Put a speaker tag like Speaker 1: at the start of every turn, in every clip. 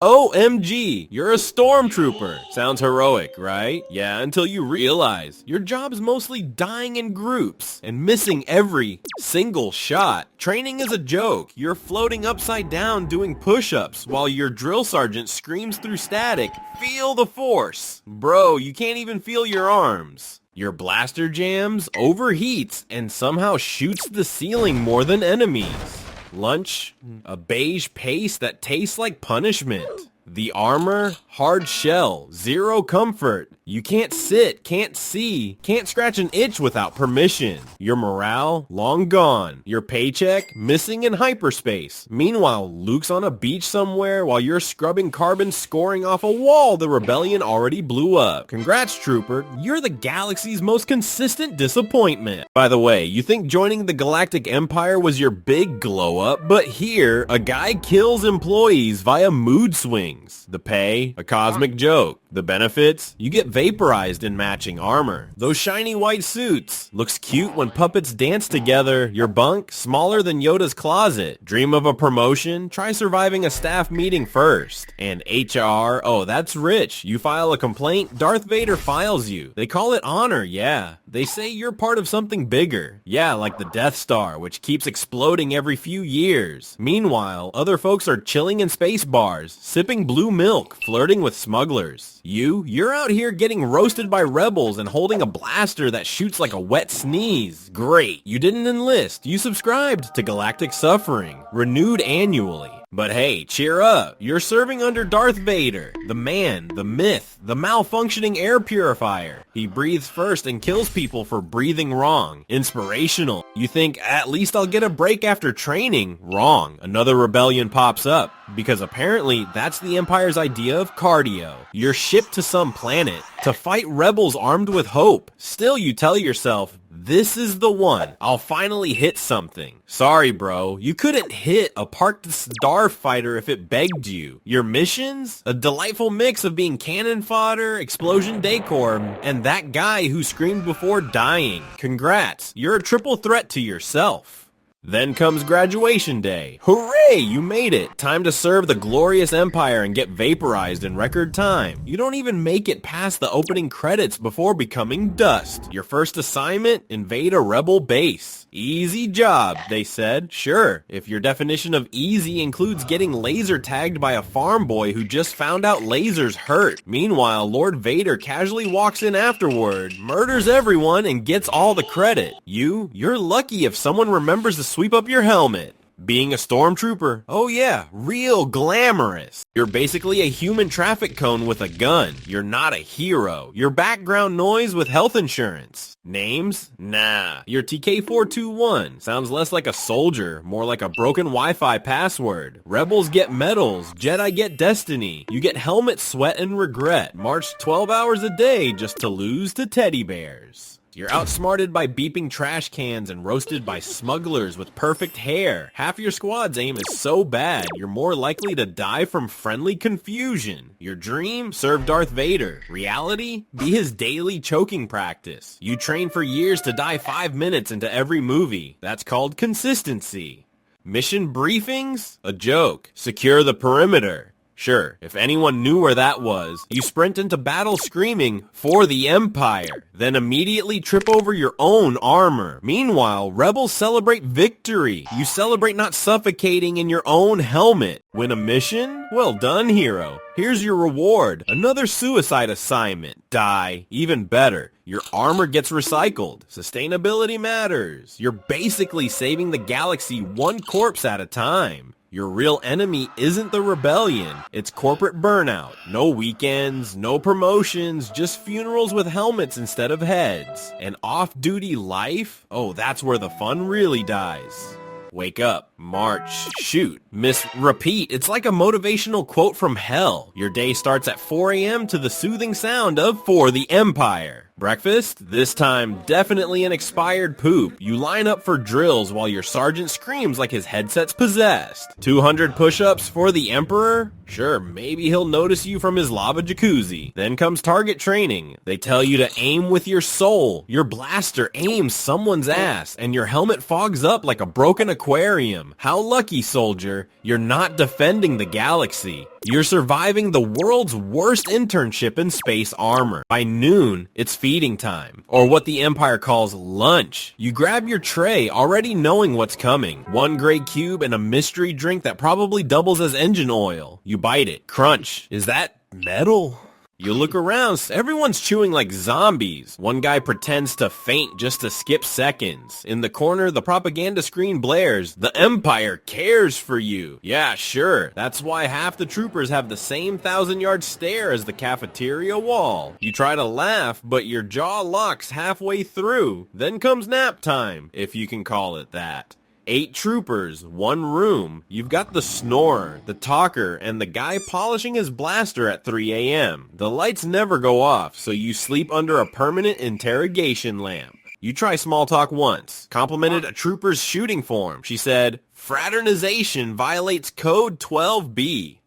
Speaker 1: OMG, you're a stormtrooper. Sounds heroic, right? Yeah, until you realize your job's mostly dying in groups and missing every single shot. Training is a joke. You're floating upside down doing push-ups while your drill sergeant screams through static, "Feel the force." Bro, you can't even feel your arms. Your blaster jams, overheats, and somehow shoots the ceiling more than enemies. Lunch, a beige paste that tastes like punishment. The armor, hard shell, zero comfort. You can't sit, can't see, can't scratch an itch without permission. Your morale, long gone. Your paycheck, missing in hyperspace. Meanwhile, Luke's on a beach somewhere while you're scrubbing carbon scoring off a wall the rebellion already blew up. Congrats, Trooper. You're the galaxy's most consistent disappointment. By the way, you think joining the Galactic Empire was your big glow up, but here, a guy kills employees via mood swings. The pay, a cosmic joke. The benefits, you get vaporized in matching armor. Those shiny white suits. Looks cute when puppets dance together. Your bunk, smaller than Yoda's closet. Dream of a promotion? Try surviving a staff meeting first. And HR, oh, that's rich. You file a complaint, Darth Vader files you. They call it honor, yeah. They say you're part of something bigger. Yeah, like the Death Star, which keeps exploding every few years. Meanwhile, other folks are chilling in space bars, sipping blue milk, flirting with smugglers. You're out here getting roasted by rebels and holding a blaster that shoots like a wet sneeze. Great, you didn't enlist. You subscribed to Galactic Suffering, renewed annually. But hey, cheer up. You're serving under Darth Vader, the man, the myth, the malfunctioning air purifier. He breathes first and kills people for breathing wrong. Inspirational. You think, at least I'll get a break after training. Wrong. Another rebellion pops up. Because apparently, that's the Empire's idea of cardio. You're shipped to some planet to fight rebels armed with hope. Still, you tell yourself, this is the one. I'll finally hit something. Sorry, bro. You couldn't hit a parked starfighter if it begged you. Your missions? A delightful mix of being cannon fodder, explosion decor, and that guy who screamed before dying. Congrats. You're a triple threat to yourself. Then comes graduation day. Hooray, you made it. Time to serve the glorious Empire and get vaporized in record time. You don't even make it past the opening credits before becoming dust. Your first assignment? Invade a rebel base. Easy job, they said. Sure, if your definition of easy includes getting laser tagged by a farm boy who just found out lasers hurt. Meanwhile, Lord Vader casually walks in afterward, murders everyone, and gets all the credit. You're lucky if someone remembers to sweep up your helmet. Being a stormtrooper, oh yeah, real glamorous. You're basically a human traffic cone with a gun. You're not a hero. Your background noise with health insurance. Names? Nah. You're TK421. Sounds less like a soldier, more like a broken Wi-Fi password. Rebels get medals. Jedi get destiny. You get helmet sweat and regret. March 12 hours a day just to lose to teddy bears. You're outsmarted by beeping trash cans and roasted by smugglers with perfect hair. Half your squad's aim is so bad, you're more likely to die from friendly confusion. Your dream? Serve Darth Vader. Reality? Be his daily choking practice. You train for years to die 5 minutes into every movie. That's called consistency. Mission briefings? A joke. Secure the perimeter. Sure, if anyone knew where that was, you sprint into battle screaming, "For the Empire," then immediately trip over your own armor. Meanwhile, rebels celebrate victory. You celebrate not suffocating in your own helmet. Win a mission? Well done, hero. Here's your reward. Another suicide assignment. Die. Even better. Your armor gets recycled. Sustainability matters. You're basically saving the galaxy one corpse at a time. Your real enemy isn't the rebellion, it's corporate burnout. No weekends, no promotions, just funerals with helmets instead of heads. And off-duty life? Oh, that's where the fun really dies. Wake up, march, shoot, miss, repeat. It's like a motivational quote from hell. Your day starts at 4 a.m. to the soothing sound of "For the Empire." Breakfast? This time, definitely an expired poop. You line up for drills while your sergeant screams like his headset's possessed. 200 push-ups for the Emperor? Sure, maybe he'll notice you from his lava jacuzzi. Then comes target training. They tell you to aim with your soul. Your blaster aims someone's ass, and your helmet fogs up like a broken aquarium. a.m. How lucky, soldier. You're not defending the galaxy. You're surviving the world's worst internship in space armor. By noon, it's feeding time, or what the Empire calls lunch. You grab your tray, already knowing what's coming. One gray cube and a mystery drink that probably doubles as engine oil. You bite it. Crunch. Is that metal? You look around, everyone's chewing like zombies. One guy pretends to faint just to skip seconds. In the corner, the propaganda screen blares. The Empire cares for you. Yeah, sure. That's why half the troopers have the same 1,000-yard stare as the cafeteria wall. You try to laugh, but your jaw locks halfway through. Then comes nap time, if you can call it that. 8 troopers, 1 room. You've got the snorer, the talker, and the guy polishing his blaster at 3 a.m. The lights never go off, so you sleep under a permanent interrogation lamp. You try small talk once. Complimented a trooper's shooting form. She said, "Fraternization violates Code 12B."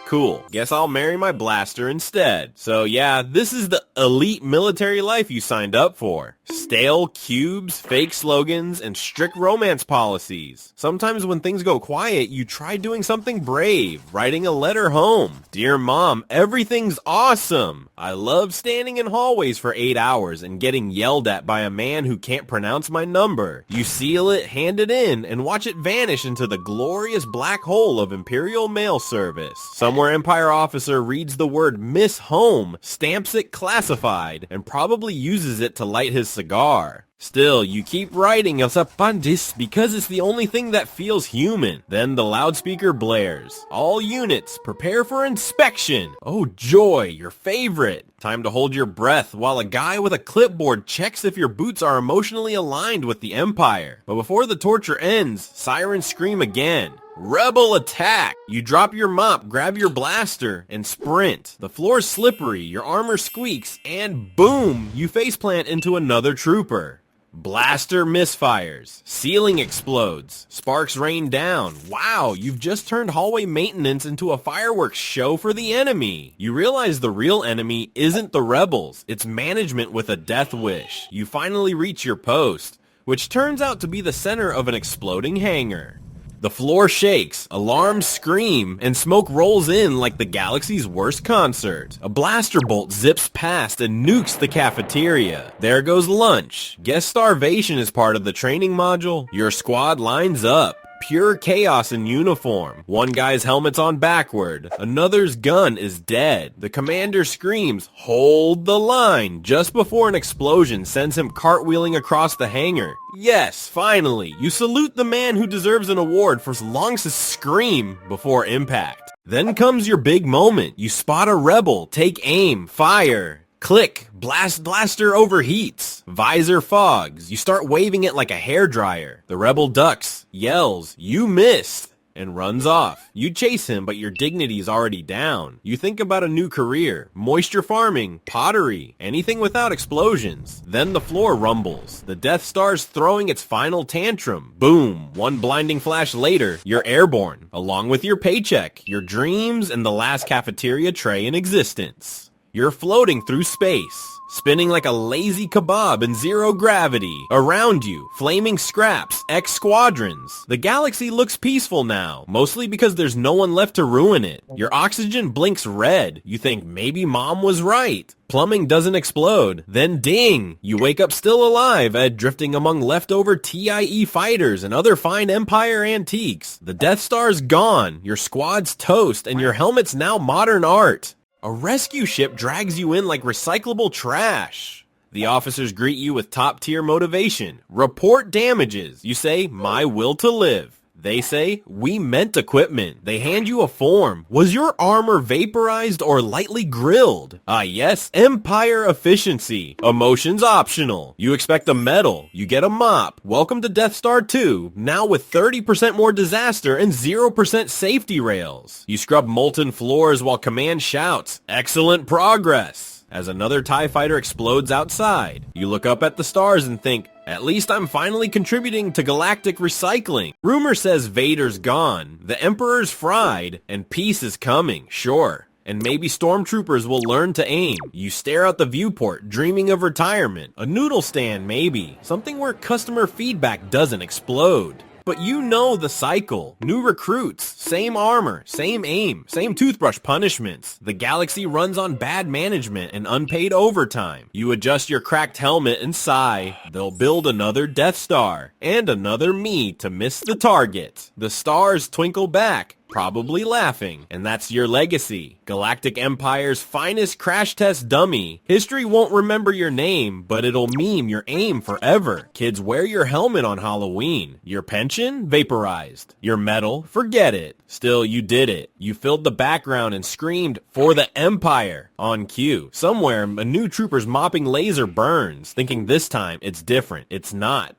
Speaker 1: Cool. Guess I'll marry my blaster instead. So yeah, this is the elite military life you signed up for. Stale cubes, fake slogans, and strict romance policies. Sometimes when things go quiet, you try doing something brave, writing a letter home. "Dear Mom, everything's awesome. I love standing in hallways for 8 hours and getting yelled at by a man who can't pronounce my number." You seal it, hand it in, and watch it vanish into the glorious black hole of Imperial mail service. Somewhere Empire officer reads the word "Miss Home," stamps it classified, and probably uses it to light his cigar. Still, you keep writing "El Zapandis" because it's the only thing that feels human. Then the loudspeaker blares. "All units, prepare for inspection." Oh joy, your favorite. Time to hold your breath while a guy with a clipboard checks if your boots are emotionally aligned with the Empire. But before the torture ends, sirens scream again. Rebel attack! You drop your mop, grab your blaster, and sprint. The floor's slippery, your armor squeaks, and boom! You faceplant into another trooper. Blaster misfires. Ceiling explodes. Sparks rain down. Wow, you've just turned hallway maintenance into a fireworks show for the enemy. You realize the real enemy isn't the rebels. It's management with a death wish. You finally reach your post, which turns out to be the center of an exploding hangar. The floor shakes, alarms scream, and smoke rolls in like the galaxy's worst concert. A blaster bolt zips past and nukes the cafeteria. There goes lunch. Guess starvation is part of the training module. Your squad lines up. Pure chaos in uniform. One guy's helmet's on backward. Another's gun is dead. The commander screams, "Hold the line," just before an explosion sends him cartwheeling across the hangar. Yes, finally, you salute the man who deserves an award for as long as to scream before impact. Then comes your big moment. You spot a rebel, take aim, fire. Click, blaster overheats, visor fogs, you start waving it like a hairdryer. The rebel ducks, yells, "You missed," and runs off. You chase him, but your dignity's already down. You think about a new career, moisture farming, pottery, anything without explosions. Then the floor rumbles. The Death Star's throwing its final tantrum. Boom, one blinding flash later, you're airborne, along with your paycheck, your dreams, and the last cafeteria tray in existence. You're floating through space, spinning like a lazy kebab in zero gravity. Around you, flaming scraps, X-squadrons. The galaxy looks peaceful now, mostly because there's no one left to ruin it. Your oxygen blinks red. You think maybe Mom was right. Plumbing doesn't explode. Then ding! You wake up still alive, drifting among leftover TIE fighters and other fine Empire antiques. The Death Star's gone, your squad's toast, and your helmet's now modern art. A rescue ship drags you in like recyclable trash. The officers greet you with top-tier motivation. Report damages. You say, "My will to live." They say, "We meant equipment." They hand you a form. Was your armor vaporized or lightly grilled? Ah yes, Empire efficiency. Emotions optional. You expect a medal. You get a mop. Welcome to Death Star 2, now with 30% more disaster and 0% safety rails. You scrub molten floors while command shouts, "Excellent progress," as another TIE fighter explodes outside. You look up at the stars and think, at least I'm finally contributing to galactic recycling. Rumor says Vader's gone, the Emperor's fried, and peace is coming, sure. And maybe stormtroopers will learn to aim. You stare out the viewport, dreaming of retirement. A noodle stand, maybe. Something where customer feedback doesn't explode. But you know the cycle. New recruits, same armor, same aim, same toothbrush punishments. The galaxy runs on bad management and unpaid overtime. You adjust your cracked helmet and sigh. They'll build another Death Star and another me to miss the target. The stars twinkle back, probably laughing, and that's your legacy. Galactic Empire's finest crash test dummy. History won't remember your name, but it'll meme your aim forever. Kids, wear your helmet on Halloween. Your pension? Vaporized. Your medal? Forget it. Still, you did it. You filled the background and screamed, "For the Empire!" on cue. Somewhere, a new trooper's mopping laser burns, thinking this time it's different. It's not.